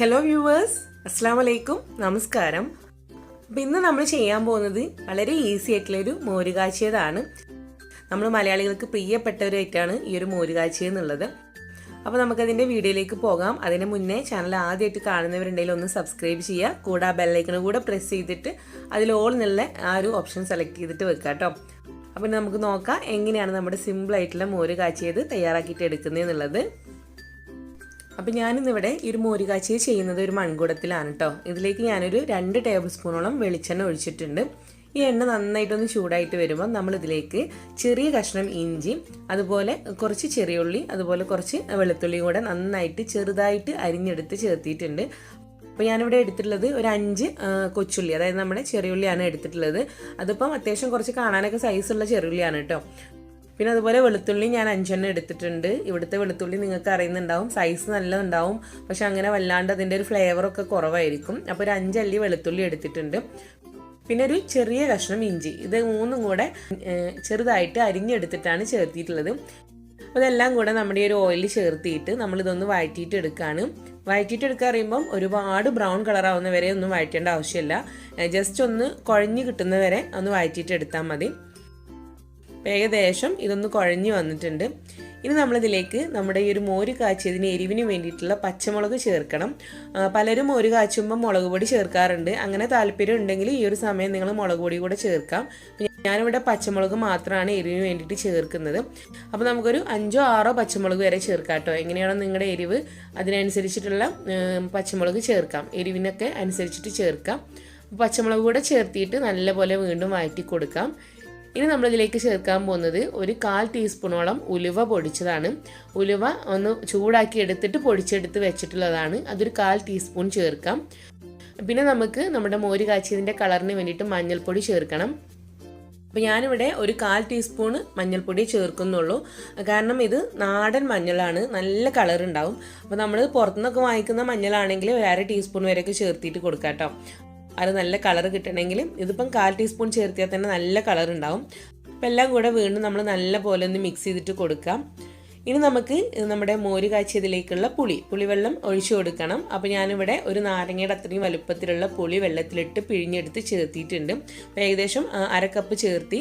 Hello viewers, അസ്സലാമു അലൈക്കും, നമസ്കാരം. അപ്പോൾ ഇന്ന് നമ്മൾ ചെയ്യാൻ പോകുന്നത് വളരെ ഈസി ആയിട്ടുള്ളൊരു മോര് കാച്ചിയതാണ്. നമ്മൾ മലയാളികൾക്ക് പ്രിയപ്പെട്ട ഒരു ഐറ്റമാണ് ഈ ഒരു മോര് കാച്ചിയ എന്നുള്ളത്. അപ്പോൾ നമുക്കതിൻ്റെ വീഡിയോയിലേക്ക് പോകാം. അതിന് മുന്നേ ചാനൽ ആദ്യമായിട്ട് കാണുന്നവരുണ്ടെങ്കിൽ ഒന്ന് സബ്സ്ക്രൈബ് ചെയ്യുക. കൂടെ ബെല്ലൈക്കൺ കൂടെ പ്രസ് ചെയ്തിട്ട് അതിൽ ഓൾ എന്നുള്ള ആ ഒരു ഓപ്ഷൻ സെലക്ട് ചെയ്തിട്ട് വെക്കുക കേട്ടോ. അപ്പോൾ നമുക്ക് നോക്കാം എങ്ങനെയാണ് നമ്മുടെ സിമ്പിളായിട്ടുള്ള മോര് കാച്ചിയത് തയ്യാറാക്കിയിട്ട് എടുക്കുന്നത് എന്നുള്ളത്. അപ്പോൾ ഞാനിന്നിവിടെ ഈ ഒരു മോര് കാച്ചിയ ചെയ്യുന്നത് ഒരു മൺകുടത്തിലാണ് കേട്ടോ. ഇതിലേക്ക് ഞാനൊരു 2 ടേബിൾ സ്പൂണോളം വെളിച്ചെണ്ണ ഒഴിച്ചിട്ടുണ്ട്. ഈ എണ്ണ നന്നായിട്ടൊന്ന് ചൂടായിട്ട് വരുമ്പോൾ നമ്മളിതിലേക്ക് ചെറിയ കഷ്ണം ഇഞ്ചി, അതുപോലെ കുറച്ച് ചെറിയ ഉള്ളി, അതുപോലെ കുറച്ച് വെളുത്തുള്ളിയും കൂടെ നന്നായിട്ട് ചെറുതായിട്ട് അരിഞ്ഞെടുത്ത് ചേർത്തിയിട്ടുണ്ട്. അപ്പോൾ ഞാനിവിടെ എടുത്തിട്ടുള്ളത് ഒരു 5 കൊച്ചുള്ളി, അതായത് നമ്മുടെ ചെറിയുള്ളിയാണ് എടുത്തിട്ടുള്ളത്. അതിപ്പം അത്യാവശ്യം കുറച്ച് കാണാനൊക്കെ സൈസുള്ള ചെറിയുള്ളിയാണ് കേട്ടോ. പിന്നെ അതുപോലെ വെളുത്തുള്ളി ഞാൻ 5 എണ്ണം എടുത്തിട്ടുണ്ട്. ഇവിടുത്തെ വെളുത്തുള്ളി നിങ്ങൾക്ക് അറിയുന്നുണ്ടാവും, സൈസ് നല്ലതുണ്ടാവും, പക്ഷെ അങ്ങനെ വല്ലാണ്ട് അതിൻ്റെ ഒരു ഫ്ലേവറൊക്കെ കുറവായിരിക്കും. അപ്പോൾ ഒരു 5 അല്ലി വെളുത്തുള്ളി എടുത്തിട്ടുണ്ട്. പിന്നെ ഒരു ചെറിയ കഷ്ണം ഇഞ്ചി, ഇത് 3ഉം കൂടെ ചെറുതായിട്ട് അരിഞ്ഞെടുത്തിട്ടാണ് ചേർത്തിയിട്ടുള്ളത്. അപ്പോൾ ഇതെല്ലാം കൂടെ നമ്മുടെ ഈ ഒരു ഓയിലിൽ ചേർത്തിയിട്ട് നമ്മളിതൊന്ന് വഴറ്റിയിട്ട് എടുക്കുകയാണ്. വഴറ്റിയിട്ട് എടുക്കുക അറിയുമ്പം ഒരുപാട് ബ്രൗൺ കളറാവുന്ന വരെ ഒന്നും വഴറ്റേണ്ട ആവശ്യമില്ല. ജസ്റ്റ് ഒന്ന് കുഴഞ്ഞ് കിട്ടുന്ന വരെ ഒന്ന് വഴറ്റിയിട്ട് എടുത്താൽ മതി. ഏകദേശം ഇതൊന്ന് കുഴഞ്ഞു വന്നിട്ടുണ്ട്. ഇനി നമ്മളിതിലേക്ക് നമ്മുടെ ഈ ഒരു മോര് കാച്ചിയതിന് എരിവിന് വേണ്ടിയിട്ടുള്ള പച്ചമുളക് ചേർക്കണം. പലരും മോര് കാച്ചുമ്പോൾ മുളക് പൊടി ചേർക്കാറുണ്ട്. അങ്ങനെ താല്പര്യം ഉണ്ടെങ്കിൽ ഈ ഒരു സമയം നിങ്ങൾ മുളക് പൊടി കൂടെ ചേർക്കാം. ഞാനിവിടെ പച്ചമുളക് മാത്രമാണ് എരിവിന് വേണ്ടിയിട്ട് ചേർക്കുന്നത്. അപ്പോൾ നമുക്കൊരു 5ഓ 6ഓ പച്ചമുളക് വരെ ചേർക്കാം കേട്ടോ. എങ്ങനെയാണോ നിങ്ങളുടെ എരിവ് അതിനനുസരിച്ചിട്ടുള്ള പച്ചമുളക് ചേർക്കാം, എരിവിനൊക്കെ അനുസരിച്ചിട്ട് ചേർക്കാം. പച്ചമുളക് കൂടെ ചേർത്തിയിട്ട് നല്ലപോലെ വീണ്ടും വഴറ്റി കൊടുക്കാം. ഇനി നമ്മളിതിലേക്ക് ചേർക്കാൻ പോകുന്നത് ഒരു 1/4 ടീസ്പൂണോളം ഉലുവ പൊടിച്ചതാണ്. ഉലുവ ഒന്ന് ചൂടാക്കി എടുത്തിട്ട് പൊടിച്ചെടുത്ത് വെച്ചിട്ടുള്ളതാണ്. അതൊരു 1/4 ടീസ്പൂൺ ചേർക്കാം. പിന്നെ നമുക്ക് നമ്മുടെ മോര് കാച്ചിയതിൻ്റെ കളറിന് വേണ്ടിയിട്ട് മഞ്ഞൾപ്പൊടി ചേർക്കണം. അപ്പോൾ ഞാനിവിടെ ഒരു 1/4 ടീസ്പൂണ് മഞ്ഞൾപ്പൊടി ചേർക്കുന്നുള്ളൂ. കാരണം ഇത് നാടൻ മഞ്ഞളാണ്, നല്ല കളർ ഉണ്ടാവും. അപ്പോൾ നമ്മൾ പുറത്തുനിന്നൊക്കെ വാങ്ങിക്കുന്ന മഞ്ഞളാണെങ്കിൽ ഒരു 1/2 ടീസ്പൂൺ വരെയൊക്കെ ചേർത്തിട്ട് കൊടുക്കാം കേട്ടോ. അത് നല്ല കളർ കിട്ടണമെങ്കിൽ ഇതിപ്പം 1/4 ടീസ്പൂൺ ചേർത്തിയാൽ തന്നെ നല്ല കളർ ഉണ്ടാവും. അപ്പം എല്ലാം കൂടെ വീണ്ടും നമ്മൾ നല്ല പോലെ ഒന്ന് മിക്സ് ചെയ്തിട്ട് കൊടുക്കാം. ഇനി നമുക്ക് നമ്മുടെ മോര് കാച്ചിയതിലേക്കുള്ള പുളിവെള്ളം ഒഴിച്ചു കൊടുക്കണം. അപ്പോൾ ഞാനിവിടെ ഒരു നാരങ്ങയുടെ അത്രയും വലുപ്പത്തിലുള്ള പുളി വെള്ളത്തിലിട്ട് പിഴിഞ്ഞെടുത്ത് ചേർത്തിയിട്ടുണ്ട്. അപ്പോൾ ഏകദേശം 1/2 കപ്പ് ചേർത്തി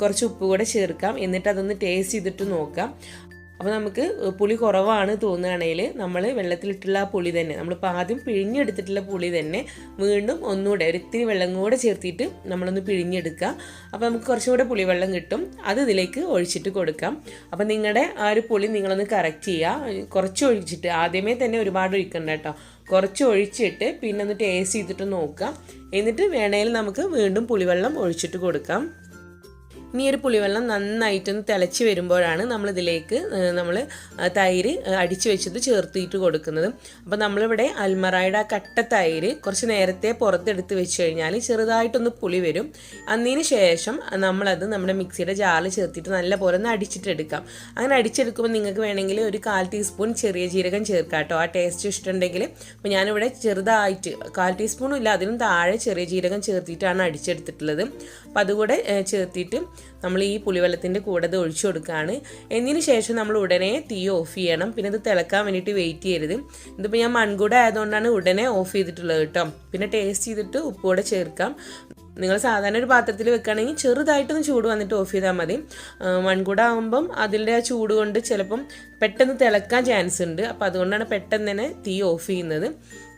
കുറച്ച് ഉപ്പ് കൂടെ ചേർക്കാം. എന്നിട്ട് അതൊന്ന് ടേസ്റ്റ് ചെയ്തിട്ട് നോക്കാം. അപ്പോൾ നമുക്ക് പുളി കുറവാണ് തോന്നുകയാണെങ്കിൽ നമ്മൾ വെള്ളത്തിലിട്ടുള്ള ആ പുളി തന്നെ, നമ്മളിപ്പോൾ ആദ്യം പിഴിഞ്ഞെടുത്തിട്ടുള്ള പുളി തന്നെ വീണ്ടും ഒന്നുകൂടെ ഒരിത്തിരി വെള്ളം കൂടെ ചേർത്തിട്ട് നമ്മളൊന്ന് പിഴിഞ്ഞെടുക്കുക. അപ്പോൾ നമുക്ക് കുറച്ചും കൂടെ പുളിവെള്ളം കിട്ടും. അത് ഇതിലേക്ക് ഒഴിച്ചിട്ട് കൊടുക്കാം. അപ്പോൾ നിങ്ങളുടെ ആ ഒരു പുളി നിങ്ങളൊന്ന് കറക്റ്റ് ചെയ്യുക. കുറച്ച് ഒഴിച്ചിട്ട്, ആദ്യമേ തന്നെ ഒരുപാട് ഒഴിക്കണ്ട കേട്ടോ. കുറച്ച് ഒഴിച്ചിട്ട് പിന്നെ ഒന്ന് ടേസ്റ്റ് ചെയ്തിട്ട് നോക്കാം. എന്നിട്ട് വേണമെങ്കിൽ നമുക്ക് വീണ്ടും പുളിവെള്ളം ഒഴിച്ചിട്ട് കൊടുക്കാം. ഇനി ഒരു പുളിവെള്ളം നന്നായിട്ടൊന്ന് തിളച്ച് വരുമ്പോഴാണ് നമ്മളിതിലേക്ക് നമ്മൾ തൈര് അടിച്ചു വെച്ചത് ചേർത്തിട്ട് കൊടുക്കുന്നത്. അപ്പോൾ നമ്മളിവിടെ അൽമറായുടെ ആ കട്ട തൈര് കുറച്ച് നേരത്തെ പുറത്തെടുത്ത് വെച്ച് കഴിഞ്ഞാൽ ചെറുതായിട്ടൊന്ന് പുളി വരും. അതിന് ശേഷം നമ്മളത് നമ്മുടെ മിക്സിയുടെ ജാറിൽ ചേർത്തിട്ട് നല്ല പോലെ ഒന്ന് അടിച്ചിട്ടെടുക്കാം. അങ്ങനെ അടിച്ചെടുക്കുമ്പോൾ നിങ്ങൾക്ക് വേണമെങ്കിൽ ഒരു 1/4 ടീസ്പൂൺ ചെറിയ ജീരകം ചേർക്കാം കേട്ടോ, ആ ടേസ്റ്റ് ഇഷ്ടമുണ്ടെങ്കിൽ. അപ്പോൾ ഞാനിവിടെ ചെറുതായിട്ട് 1/4 ടീസ്പൂണും ഇല്ല, അതിനും താഴെ ചെറിയ ജീരകം ചേർത്തിട്ടാണ് അടിച്ചെടുത്തിട്ടുള്ളത്. അപ്പോൾ അതുകൂടെ ചേർത്തിട്ട് നമ്മൾ ഈ പുളിവെള്ളത്തിൻ്റെ കൂടെ അത് ഒഴിച്ചു കൊടുക്കുകയാണ്. എന്നതിന് ശേഷം നമ്മൾ ഉടനെ തീ ഓഫ് ചെയ്യണം. പിന്നെ ഇത് തിളക്കാൻ വേണ്ടിയിട്ട് വെയിറ്റ് ചെയ്യരുത്. ഇതിപ്പോൾ ഞാൻ മൺകുട ആയതുകൊണ്ടാണ് ഉടനെ ഓഫ് ചെയ്തിട്ടുള്ളത് കേട്ടോ. പിന്നെ ടേസ്റ്റ് ചെയ്തിട്ട് ഉപ്പ് കൂടെ ചേർക്കാം. നിങ്ങൾ സാധാരണ ഒരു പാത്രത്തിൽ വെക്കുകയാണെങ്കിൽ ചെറുതായിട്ടൊന്ന് ചൂട് വന്നിട്ട് ഓഫ് ചെയ്താൽ മതി. മൺകുട ആകുമ്പം അതിൻ്റെ ആ ചൂട് കൊണ്ട് ചിലപ്പം പെട്ടെന്ന് തിളക്കാൻ ചാൻസ് ഉണ്ട്. അപ്പോൾ അതുകൊണ്ടാണ് പെട്ടെന്ന് തന്നെ തീ ഓഫ് ചെയ്യുന്നത്.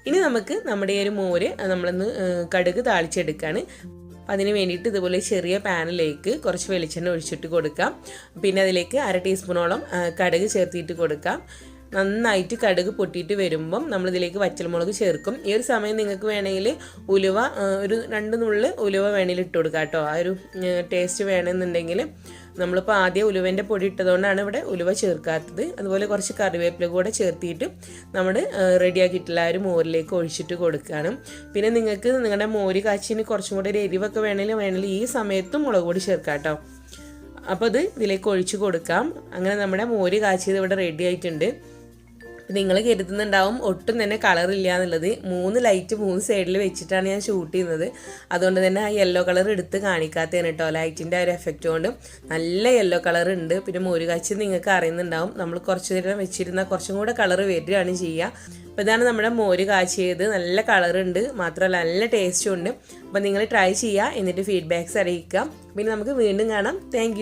ഇനി നമുക്ക് നമ്മുടെ ഈ ഒരു മോര് നമ്മളൊന്ന് കടുക് താളിച്ചെടുക്കുകയാണ്. അതിന് വേണ്ടിയിട്ട് ഇതുപോലെ ചെറിയ പാനിലേക്ക് കുറച്ച് വെളിച്ചെണ്ണ ഒഴിച്ചിട്ട് കൊടുക്കാം. പിന്നെ അതിലേക്ക് 1/2 ടീസ്പൂണോളം കടുക് ചേർത്തിട്ട് കൊടുക്കാം. നന്നായിട്ട് കടുക് പൊട്ടിയിട്ട് വരുമ്പം നമ്മളിതിലേക്ക് വറ്റൽമുളക് ചേർക്കും. ഈ ഒരു സമയം നിങ്ങൾക്ക് വേണമെങ്കിൽ ഉലുവ ഒരു 2 നുള്ള് ഉലുവ വേണമെങ്കിൽ ഇട്ട് കൊടുക്കാം കേട്ടോ. ആ ഒരു ടേസ്റ്റ് വേണമെന്നുണ്ടെങ്കിൽ. നമ്മളിപ്പോൾ ആദ്യം ഉലുവൻ്റെ പൊടി ഇട്ടതുകൊണ്ടാണ് ഇവിടെ ഉലുവ ചേർക്കാത്തത്. അതുപോലെ കുറച്ച് കറിവേപ്പില കൂടെ ചേർത്തിയിട്ട് നമ്മൾ റെഡിയാക്കിയിട്ടുള്ള ആ ഒരു മോരിലേക്ക് ഒഴിച്ചിട്ട് കൊടുക്കുകയാണ്. പിന്നെ നിങ്ങൾക്ക് നിങ്ങളുടെ മോര് കാച്ചിന് കുറച്ചും കൂടെ ഒരു എരിവൊക്കെ വേണമെങ്കിൽ ഈ സമയത്തും മുളക് പൊടി ചേർക്കാം കേട്ടോ. അപ്പോൾ ഇത് ഇതിലേക്ക് ഒഴിച്ച് കൊടുക്കാം. അങ്ങനെ നമ്മുടെ മോര് കാച്ചിയത് ഇവിടെ റെഡി ആയിട്ടുണ്ട്. നിങ്ങൾ കരുതുന്നുണ്ടാവും ഒട്ടും തന്നെ കളറില്ല എന്നുള്ളത്. 3 ലൈറ്റ് 3 സൈഡിൽ വെച്ചിട്ടാണ് ഞാൻ ഷൂട്ട് ചെയ്യുന്നത്. അതുകൊണ്ട് തന്നെ ആ യെല്ലോ കളർ എടുത്ത് കാണിക്കാത്തതാണ് കേട്ടോ. ലൈറ്റിൻ്റെ ഒരു എഫക്റ്റ് കൊണ്ട് നല്ല യെല്ലോ കളർ ഉണ്ട്. പിന്നെ മോര് കാച്ചി നിങ്ങൾക്ക് അറിയുന്നുണ്ടാവും, നമ്മൾ കുറച്ച് നേരം വെച്ചിരുന്നാൽ കുറച്ചും കൂടെ കളർ വരികയാണ് ചെയ്യുക. അപ്പോൾ ഇതാണ് നമ്മുടെ മോര് കാച്ചിയത്. നല്ല കളറുണ്ട്, മാത്രമല്ല നല്ല ടേസ്റ്റും ഉണ്ട്. അപ്പോൾ നിങ്ങൾ ട്രൈ ചെയ്യുക, എന്നിട്ട് ഫീഡ്ബാക്ക്സ് അറിയിക്കാം. പിന്നെ നമുക്ക് വീണ്ടും കാണാം. താങ്ക്